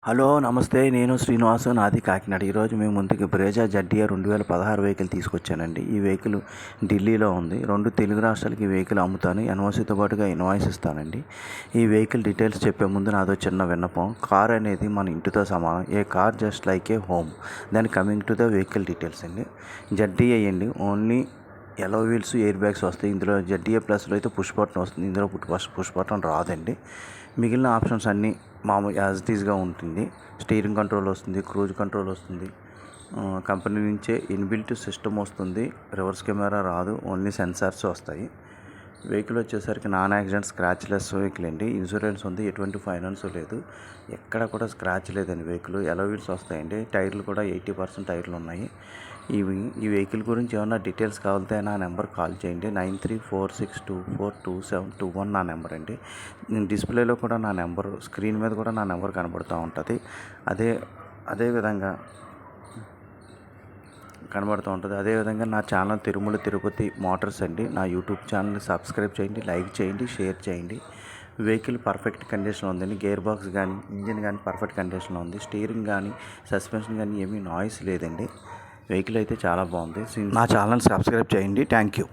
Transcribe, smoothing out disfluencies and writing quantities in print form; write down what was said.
Hello నమస్తే, నేను శ్రీనివాసు, నాది కాకినాడ. ఈరోజు మేము ముందుకి బ్రేజా జడ్డియా 2016 వెహికల్ తీసుకొచ్చానండి. ఈ వెహికల్ ఢిల్లీలో ఉంది. 2 తెలుగు రాష్ట్రాలకి ఈ వెహికల్ అమ్ముతాను. ఎన్ఓసితో పాటుగా ఇన్వాయిస్ ఇస్తానండి. ఈ వెహికల్ డీటెయిల్స్ చెప్పే ముందు నాదో చిన్న విన్నపం. కార్ అనేది మన ఇంటితో సమానం. A car just like a home. Then coming to the vehicle details అండి. జడ్డియా అండి, only alloy wheels, air bags వస్తాయి. ఇందులో జడ్డియా ప్లస్లో అయితే పుష్ బటన్ వస్తుంది. ఇందులో పుష్ బటన్ రాదండి. మిగిలిన ఆప్షన్స్ అన్నీ మామూలు యాజ్ ఇట్ ఈస్గా ఉంటుంది. స్టీరింగ్ కంట్రోల్ వస్తుంది, క్రూజ్ కంట్రోల్ వస్తుంది, కంపెనీ నుంచే ఇన్బిల్ట్ సిస్టమ్ వస్తుంది. రివర్స్ కెమెరా రాదు, ఓన్లీ సెన్సార్స్ వస్తాయి. వెహికల్ వచ్చేసరికి నాన్ యాక్సిడెంట్ స్క్రాచ్లెస్ వెహికల్ అండి. ఇన్సూరెన్స్ ఉంది, ఎటువంటి ఫైనాన్స్ లేదు, ఎక్కడ కూడా స్క్రాచ్ లేదండి. వెహికల్ ఎలో వీల్స్ వస్తాయండి. టైర్లు కూడా 80% టైర్లు ఉన్నాయి. ఈ వెహికల్ గురించి ఏమన్నా డీటెయిల్స్ కావాలంటే నా నెంబర్ కాల్ చేయండి. 9346242721 నా నెంబర్ అండి. డిస్ప్లేలో కూడా నా నెంబర్, స్క్రీన్ మీద కూడా నా నెంబర్ కనబడుతూ ఉంటుంది. అదేవిధంగా నా ఛానల్ తిరుమల తిరుపతి మోటార్స్ అండి. నా యూట్యూబ్ ఛానల్ని సబ్స్క్రైబ్ చేయండి, లైక్ చేయండి, షేర్ చేయండి. వెహికల్ పర్ఫెక్ట్ కండిషన్లో ఉందండి. గేర్ బాక్స్ కానీ, ఇంజిన్ కానీ పర్ఫెక్ట్ కండిషన్లో ఉంది. స్టీరింగ్ కానీ, సస్పెన్షన్ కానీ ఏమీ నాయిస్ లేదండి. వెహికల్ అయితే చాలా బాగుంది. నా ఛానల్ సబ్స్క్రైబ్ చేయండి. Thank you.